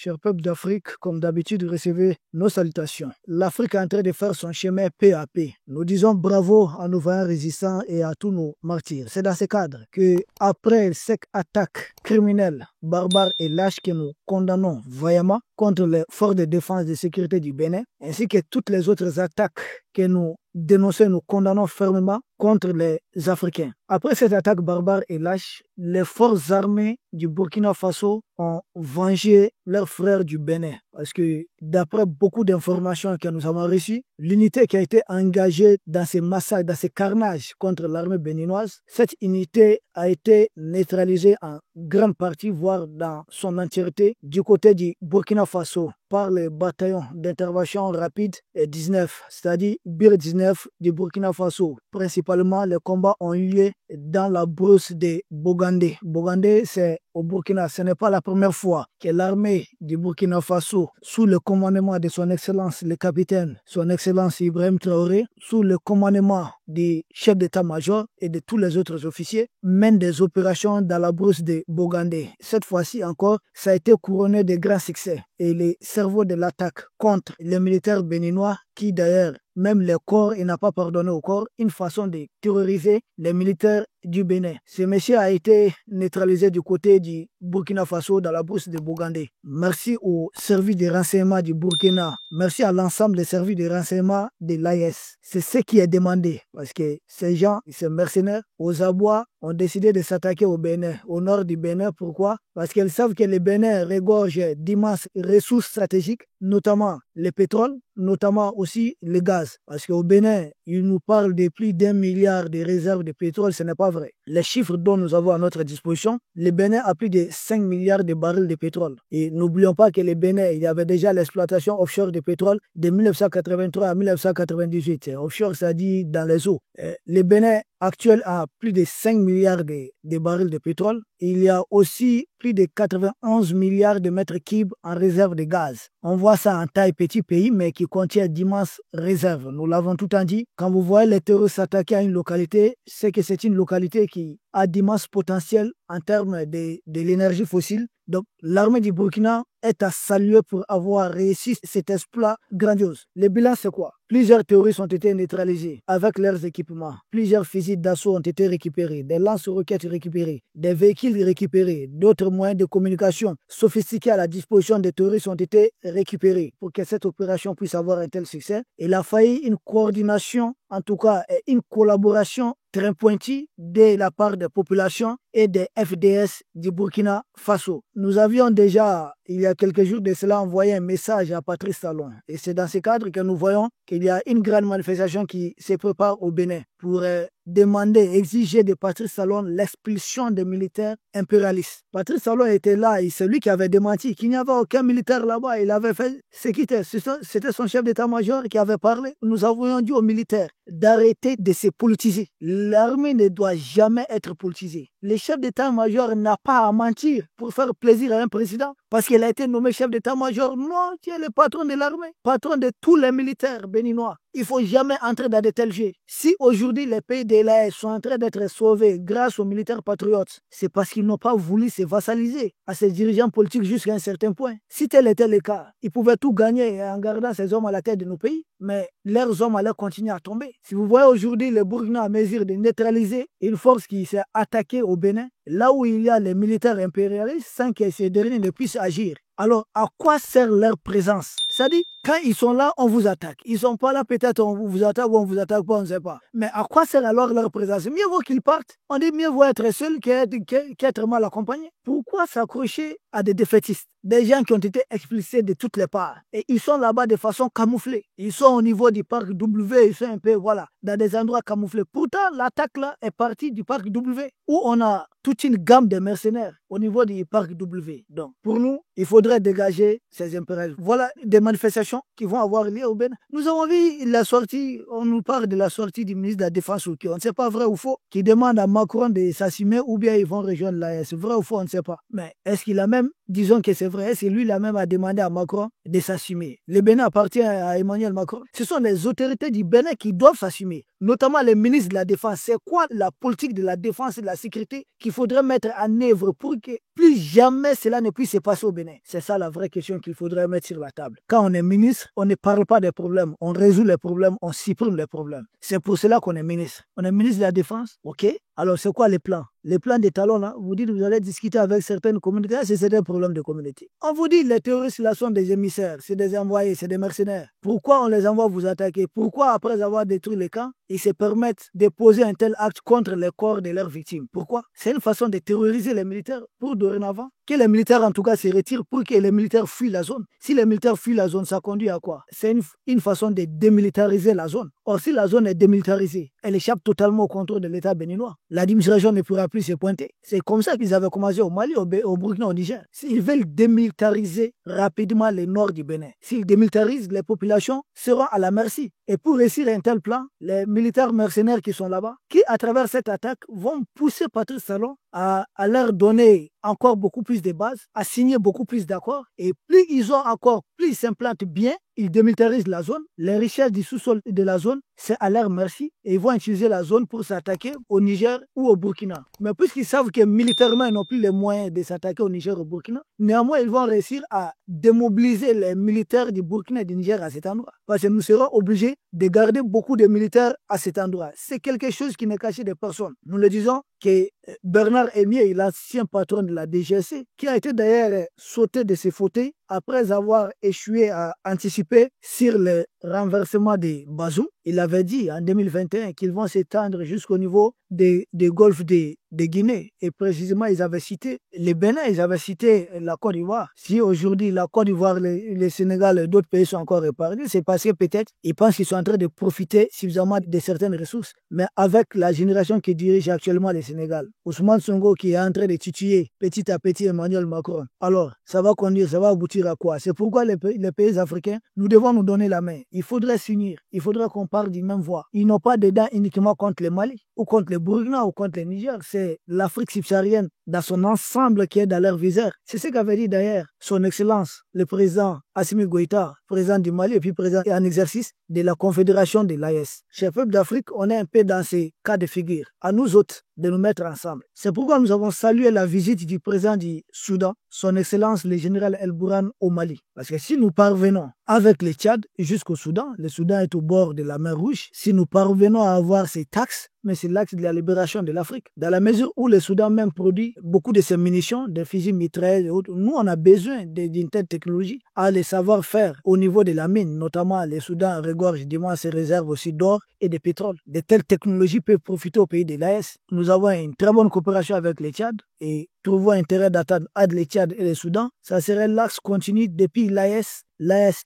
Cher peuple d'Afrique, comme d'habitude, recevez nos salutations. L'Afrique est en train de faire son chemin peu à peu. Nous disons bravo à nos vaillants résistants et à tous nos martyrs. C'est dans ce cadre que, après cette attaque criminelle, barbare et lâche que nous condamnons vaillamment contre les forces de défense et de sécurité du Bénin, ainsi que toutes les autres attaques que nous dénonçons, nous condamnons fermement contre les Africains. Après cette attaque barbare et lâche, les forces armées du Burkina Faso ont vengé leurs frères du Bénin. Parce que d'après beaucoup d'informations que nous avons reçues, l'unité qui a été engagée dans ces massacres, dans ces carnages contre l'armée béninoise, cette unité a été neutralisée en grande partie, voire dans son entièreté, du côté du Burkina Faso par le bataillon d'intervention rapide 19, c'est-à-dire BIR 19 du Burkina Faso. Principalement, les combats ont eu lieu dans la brousse de Bogandé. Bogandé, c'est au Burkina. Ce n'est pas la première fois que l'armée du Burkina Faso, sous le commandement de son Excellence le capitaine, son Excellence Ibrahim Traoré, sous le commandement du chef d'état-major et de tous les autres officiers, mène des opérations dans la brousse de Bogandé. Cette fois-ci encore, ça a été couronné de grands succès. Et les cerveaux de l'attaque contre les militaires béninois, qui d'ailleurs, même le corps, il n'a pas pardonné au corps, une façon de terroriser les militaires du Bénin. Ce monsieur a été neutralisé du côté du Burkina Faso dans la brousse de Bogandé. Merci au service de renseignement du Burkina. Merci à l'ensemble des services de renseignement de l'AES. C'est ce qui est demandé parce que ces gens, ces mercenaires, aux abois, ont décidé de s'attaquer au Bénin, au nord du Bénin. Pourquoi? Parce qu'ils savent que le Bénin regorge d'immenses ressources stratégiques, notamment le pétrole, notamment aussi le gaz. Parce qu'au Bénin, ils nous parlent de plus d'1 milliard de réserves de pétrole. Ce n'est pas vrai. Les chiffres dont nous avons à notre disposition, le Bénin a plus de 5 milliards de barils de pétrole. Et n'oublions pas que le Bénin, il y avait déjà l'exploitation offshore de pétrole de 1983 à 1998. Offshore, c'est-à-dire dans les eaux. Le Bénin actuel a plus de 5 milliards de barils de pétrole. Il y a aussi plus de 91 milliards de mètres cubes en réserve de gaz. On voit ça en taille petit pays, mais qui contient d'immenses réserves. Nous l'avons tout en dit. Quand vous voyez les terroristes s'attaquer à une localité, c'est que c'est une localité qui a d'immenses potentiels en termes de l'énergie fossile. Donc, l'armée du Burkina est à saluer pour avoir réussi cet exploit grandiose. Le bilan, c'est quoi? Plusieurs terroristes ont été neutralisés avec leurs équipements. Plusieurs fusils d'assaut ont été récupérés, des lance-roquettes récupérés, des véhicules récupérés, d'autres moyens de communication sophistiqués à la disposition des terroristes ont été récupérés. Pour que cette opération puisse avoir un tel succès, il a fallu une coordination, en tout cas une collaboration très pointue de la part des populations et des FDS du Burkina Faso. Nous avions déjà, il y a quelques jours de cela, envoyé un message à Patrice Talon. Et c'est dans ce cadre que nous voyons qu'il y a une grande manifestation qui se prépare au Bénin pour demander, exiger de Patrice Talon l'expulsion des militaires impérialistes. Patrice Talon était là et c'est lui qui avait démenti qu'il n'y avait aucun militaire là-bas. Il avait fait ce qui était. C'était son chef d'état-major qui avait parlé. Nous avions dit aux militaires d'arrêter de se politiser. L'armée ne doit jamais être politisée. Le chef d'état-major n'a pas à mentir pour faire plaisir à un président parce qu'il a été nommé chef d'état-major. Non, tu es le patron de l'armée, patron de tous les militaires béninois. Il ne faut jamais entrer dans de tels jeux. Si aujourd'hui les pays de l'AES sont en train d'être sauvés grâce aux militaires patriotes, c'est parce qu'ils n'ont pas voulu se vassaliser à ces dirigeants politiques jusqu'à un certain point. Si tel était le cas, ils pouvaient tout gagner en gardant ces hommes à la tête de nos pays, mais leurs hommes allaient continuer à tomber. Si vous voyez aujourd'hui le Burkina à mesure de neutraliser une force qui s'est attaquée au Bénin, là où il y a les militaires impérialistes sans que ces derniers ne puissent agir. Alors, à quoi sert leur présence? C'est-à-dire, quand ils sont là, on vous attaque. Ils ne sont pas là, peut-être on vous attaque ou on ne vous attaque pas, on ne sait pas. Mais à quoi sert alors leur présence? Mieux vaut qu'ils partent. On dit mieux vaut être seul qu'être mal accompagné. Pourquoi s'accrocher à des défaitistes? Des gens qui ont été expulsés de toutes les parts. Et ils sont là-bas de façon camouflée. Ils sont au niveau du parc W, ils sont un peu, voilà, dans des endroits camouflés. Pourtant, l'attaque là est partie du parc W, où on a toute une gamme de mercenaires au niveau du parc W. Donc, pour nous, il faudrait dégager ces impérialistes. Voilà des manifestations qui vont avoir lieu au Bénin. Nous avons vu la sortie, on nous parle de la sortie du ministre de la Défense, on ne sait pas vrai ou faux, qui demande à Macron de s'assumer ou bien ils vont rejoindre l'AES. Vrai ou faux, on ne sait pas. Mais est-ce qu'il a même, disons que c'est vrai, est-ce que lui, il a même à demander à Macron de s'assumer? Le Bénin appartient à Emmanuel Macron. Ce sont les autorités du Bénin qui doivent s'assumer. notamment les ministres de la Défense. C'est quoi la politique de la défense et de la sécurité qu'il faudrait mettre en œuvre pour que plus jamais cela ne puisse se passer au Bénin? C'est ça la vraie question qu'il faudrait mettre sur la table. Quand on est ministre, on ne parle pas des problèmes, on résout les problèmes, on supprime les problèmes. C'est pour cela qu'on est ministre. On est ministre de la Défense, ok? Alors c'est quoi les plans? Les plans des talons, là, vous dites que vous allez discuter avec certaines communautés, c'est des problèmes de communauté. On vous dit les terroristes là sont des émissaires, c'est des envoyés, c'est des mercenaires. Pourquoi on les envoie vous attaquer? Pourquoi après avoir détruit les camps, ils se permettent de poser un tel acte contre les corps de leurs victimes? Pourquoi? C'est une façon de terroriser les militaires pour dorénavant que les militaires en tout cas se retirent pour que les militaires fuient la zone. Si les militaires fuient la zone, ça conduit à quoi? C'est une façon de démilitariser la zone. Or, si la zone est démilitarisée, elle échappe totalement au contrôle de l'État béninois. L'administration ne pourra plus se pointer. C'est comme ça qu'ils avaient commencé au Mali, au Burkina, au Niger. S'ils veulent démilitariser rapidement le nord du Bénin, s'ils démilitarisent, les populations seront à la merci. Et pour réussir un tel plan, les militaires mercenaires qui sont là-bas, qui à travers cette attaque vont pousser Patrice Talon à leur donner encore beaucoup plus de bases, à signer beaucoup plus d'accords. Et plus ils ont encore, plus ils s'implantent bien, ils démilitarisent la zone. Les richesses du sous-sol de la zone, c'est à leur merci. Et ils vont utiliser la zone pour s'attaquer au Niger ou au Burkina. Mais puisqu'ils savent que militairement, ils n'ont plus les moyens de s'attaquer au Niger ou au Burkina, néanmoins, ils vont réussir à démobiliser les militaires du Burkina et du Niger à cet endroit. Parce que nous serons obligés de garder beaucoup de militaires à cet endroit. C'est quelque chose qui n'est caché de personne. Nous le disons que Bernard Emier, l'ancien patron de la DGC, qui a été d'ailleurs sauté de ses fauteuils après avoir échoué à anticiper sur le renversement des Bazoum. Il avait dit en 2021 qu'ils vont s'étendre jusqu'au niveau des golfs de Guinée. Et précisément, ils avaient cité le Bénin, ils avaient cité la Côte d'Ivoire. Si aujourd'hui la Côte d'Ivoire, le Sénégal et d'autres pays sont encore épargnés, c'est parce que peut-être ils pensent qu'ils sont en train de profiter suffisamment de certaines ressources. Mais avec la génération qui dirige actuellement le Sénégal, Ousmane Sonko qui est en train de titiller petit à petit Emmanuel Macron, alors ça va conduire, ça va aboutir à quoi? C'est pourquoi les pays africains, nous devons nous donner la main. Il faudrait s'unir, il faudrait qu'on parle d'une même voix. Ils n'ont pas de dents uniquement contre le Mali, ou contre le Burkina, ou contre le Niger. C'est l'Afrique subsaharienne dans son ensemble qui est dans leur viseur. C'est ce qu'avait dit d'ailleurs son Excellence, le président Assimi Goïta, président du Mali et puis président en exercice de la Confédération de l'AES. Chez peuple d'Afrique, on est un peu dans ces cas de figure. À nous autres de nous mettre ensemble. C'est pourquoi nous avons salué la visite du président du Soudan, son Excellence le général El Bourhan au Mali. Parce que si nous parvenons avec le Tchad jusqu'au Soudan, le Soudan est au bord de la mer Rouge, si nous parvenons à avoir ces taxes, mais c'est l'axe de la libération de l'Afrique. Dans la mesure où le Soudan même produit beaucoup de ses munitions, des fusils mitrailleuses et autres, nous on a besoin d'une telle technologie, à les savoir-faire au niveau de la mine, notamment le Soudan regorge d'immenses réserves aussi d'or et de pétrole. De telles technologies peuvent profiter au pays de l'AES. Nous avons une très bonne coopération avec le Tchad et trouvons intérêt d'attendre le Tchad et le Soudan. Ça serait l'axe continu depuis l'AES,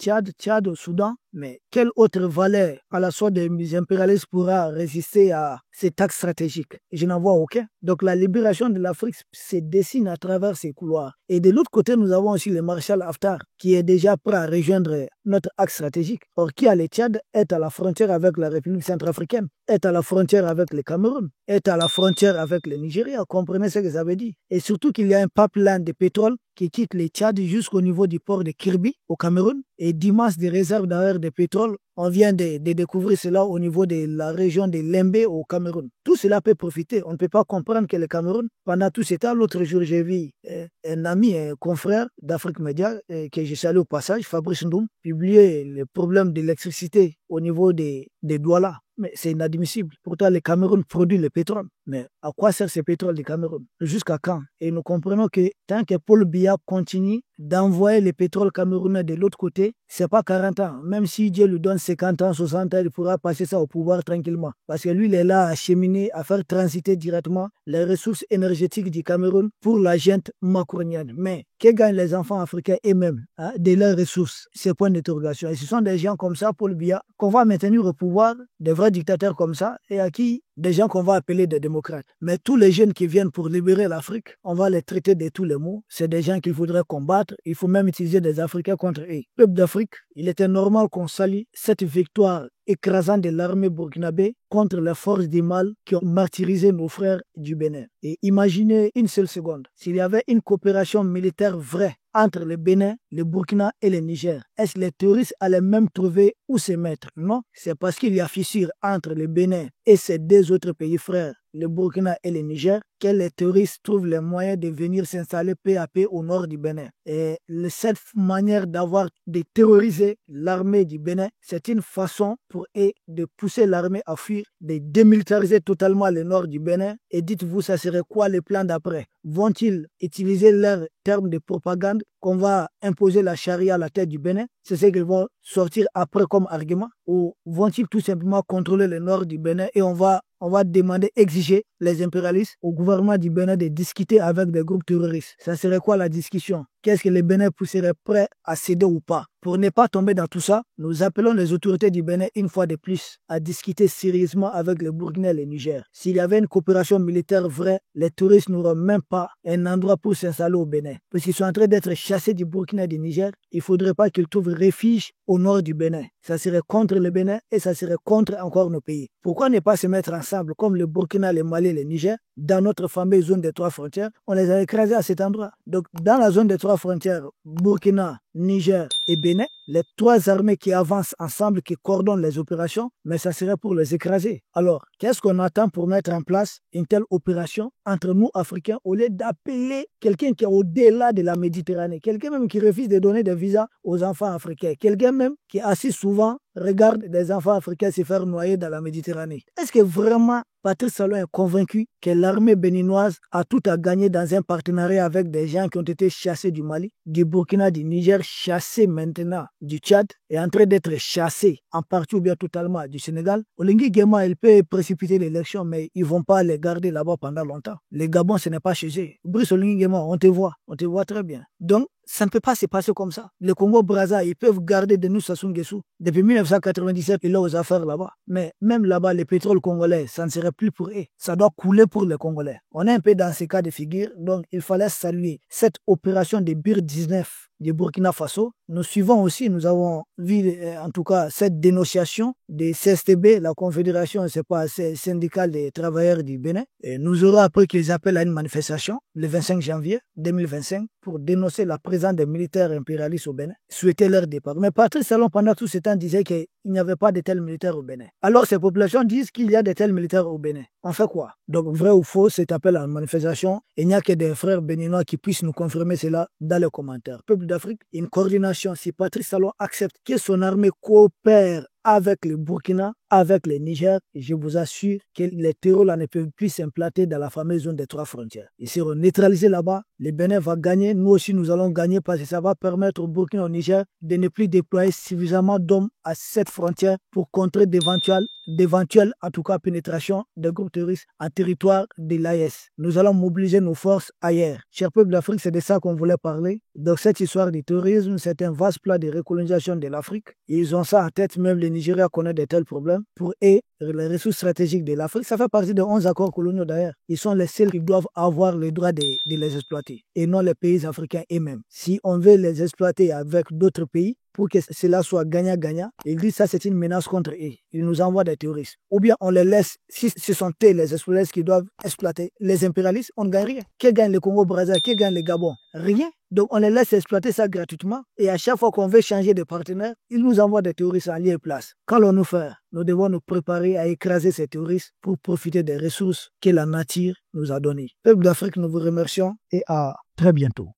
Tchad, Tchad au Soudan. Mais quelle autre valeur à la sorte des impérialistes pourra résister à cet axe stratégique? Je n'en vois aucun. Donc la libération de l'Afrique se dessine à travers ces couloirs. Et de l'autre côté, nous avons aussi le maréchal Haftar qui est déjà prêt à rejoindre notre axe stratégique. Or, qui a le Tchad est à la frontière avec la République centrafricaine, est à la frontière avec le Cameroun, est à la frontière avec le Nigeria. Comprenez ce que ça veut dire. Et surtout qu'il y a un pipeline de pétrole qui quitte le Tchad jusqu'au niveau du port de Kirbi au Cameroun et d'immenses réserves d'ailleurs de pétrole. On vient de découvrir cela au niveau de la région de Lembe au Cameroun. Tout cela peut profiter. On ne peut pas comprendre que le Cameroun, pendant tout ce temps, l'autre jour, j'ai vu un ami, un confrère d'Afrique Média, que je salue au passage, Fabrice Ndoum, publier le problème de l'électricité au niveau des Douala. Mais c'est inadmissible. Pourtant, le Cameroun produit le pétrole. Mais à quoi sert ce pétrole du Cameroun? Jusqu'à quand? Et nous comprenons que tant que Paul Biya continue d'envoyer le pétrole camerounais de l'autre côté, c'est pas 40 ans. Même si Dieu lui donne 50 ans, 60 ans, il pourra passer ça au pouvoir tranquillement. Parce que lui, il est là à cheminer, à faire transiter directement les ressources énergétiques du Cameroun pour la gente macronienne. Mais que gagnent les enfants africains eux-mêmes de leurs ressources? C'est point d'interrogation. Et ce sont des gens comme ça, Paul Biya, qu'on va maintenir au pouvoir, des vrais dictateurs comme ça, et à qui des gens qu'on va appeler des démocrates. Mais tous les jeunes qui viennent pour libérer l'Afrique, on va les traiter de tous les mots. C'est des gens qu'il faudrait combattre. Il faut même utiliser des Africains contre eux. Peuple d'Afrique, Il était normal qu'on salue cette victoire écrasante de l'armée burkinabé contre les forces du mal qui ont martyrisé nos frères du Bénin. Et imaginez une seule seconde, s'il y avait une coopération militaire vraie entre le Bénin, le Burkina et le Niger, est-ce que les terroristes allaient même trouver où se mettre? Non, c'est parce qu'il y a fissure entre le Bénin et ces deux autres pays frères, le Burkina et le Niger, que les terroristes trouvent les moyens de venir s'installer peu à peu au nord du Bénin. Et cette manière de terroriser l'armée du Bénin, c'est une façon pour eux de pousser l'armée à fuir, de démilitariser totalement le nord du Bénin. Et dites-vous, ça serait quoi le plan d'après? Vont-ils utiliser leurs termes de propagande qu'on va imposer la charia à la tête du Bénin? C'est ce qu'ils vont sortir après comme argument? Ou vont-ils tout simplement contrôler le nord du Bénin et on va demander, exiger les impérialistes au gouvernement du Bénin de discuter avec des groupes terroristes? Ça serait quoi la discussion? Qu'est-ce que le Bénin serait prêt à céder ou pas? Pour ne pas tomber dans tout ça, nous appelons les autorités du Bénin une fois de plus à discuter sérieusement avec le Burkina et le Niger. S'il y avait une coopération militaire vraie, les touristes n'auraient même pas un endroit pour s'installer au Bénin. Parce qu'ils sont en train d'être chassés du Burkina et du Niger, il ne faudrait pas qu'ils trouvent refuge au nord du Bénin. Ça serait contre le Bénin et ça serait contre encore nos pays. Pourquoi ne pas se mettre ensemble comme le Burkina, le Mali et le Niger dans notre fameuse zone des 3 frontières? On les a écrasés à cet endroit. Donc dans la zone des 3 frontières, Burkina, Niger et Bénin, les 3 armées qui avancent ensemble, qui coordonnent les opérations, mais ça serait pour les écraser. Alors, qu'est-ce qu'on attend pour mettre en place une telle opération entre nous, Africains, au lieu d'appeler quelqu'un qui est au-delà de la Méditerranée, quelqu'un même qui refuse de donner des visas aux enfants africains, quelqu'un même qui assez souvent regarde des enfants africains se faire noyer dans la Méditerranée? Est-ce que vraiment Patrice Talon est convaincu que l'armée béninoise a tout à gagner dans un partenariat avec des gens qui ont été chassés du Mali, du Burkina, du Niger, chassés maintenant du Tchad et en train d'être chassés en partie ou bien totalement du Sénégal? Olingi Guema, il peut précipiter l'élection, mais ils ne vont pas les garder là-bas pendant longtemps. Les Gabon, ce n'est pas chez eux. Brice Olingi Guema, on te voit très bien. Donc, ça ne peut pas se passer comme ça. Le Congo-Brazza, ils peuvent garder de nous Sassou Nguesso. Depuis 1997, ils ont aux affaires là-bas. Mais même là-bas, le pétrole congolais, ça ne serait plus pour eux. Ça doit couler pour les Congolais. On est un peu dans ces cas de figure. Donc, il fallait saluer cette opération de BIR 19 du Burkina Faso. Nous suivons aussi, nous avons vu en tout cas cette dénonciation des CSTB, la Confédération syndicale des travailleurs du Bénin. Et nous aurons appris qu'ils appellent à une manifestation le 25 janvier 2025 pour dénoncer la présence des militaires impérialistes au Bénin, souhaiter leur départ. Mais Patrice Talon, pendant tout ce temps, disait qu'il n'y avait pas de tels militaires au Bénin. Alors ces populations disent qu'il y a de tels militaires au Bénin. On fait quoi? Donc vrai ou faux, cet appel à la manifestation, il n'y a que des frères béninois qui puissent nous confirmer cela dans les commentaires. Peuple d'Afrique, une coordination, si Patrice Talon accepte que son armée coopère avec le Burkina, avec le Niger, je vous assure que les terroristes là ne peuvent plus s'implanter dans la fameuse zone des 3 frontières. Ils seront neutralisés là-bas, le Bénin va gagner, nous aussi nous allons gagner parce que ça va permettre au Burkina et au Niger de ne plus déployer suffisamment d'hommes à cette frontière pour contrer d'éventuelles, en tout cas, pénétrations des groupes terroristes en territoire de l'AES. Nous allons mobiliser nos forces ailleurs. Cher peuple d'Afrique, c'est de ça qu'on voulait parler. Donc cette histoire du terrorisme, c'est un vaste plan de recolonisation de l'Afrique. Ils ont ça en tête, même le Nigeria connaît de tels problèmes. Pour eux, les ressources stratégiques de l'Afrique, ça fait partie de 11 accords coloniaux d'ailleurs. Ils sont les seuls qui doivent avoir le droit de les exploiter et non les pays africains eux-mêmes. Si on veut les exploiter avec d'autres pays, pour que cela soit gagnant-gagnant, ils disent que ça c'est une menace contre eux. Ils nous envoient des terroristes. Ou bien on les laisse, si ce sont eux les exploiteurs qui doivent exploiter les impérialistes, on ne gagne rien. Qui gagne le Congo-Brazza, qui gagne le Gabon? Rien. Donc on les laisse exploiter ça gratuitement et à chaque fois qu'on veut changer de partenaire, ils nous envoient des terroristes en lieu et place. Qu'allons-nous faire? Nous devons nous préparer à écraser ces terroristes pour profiter des ressources que la nature nous a données. Peuple d'Afrique, nous vous remercions et à très bientôt.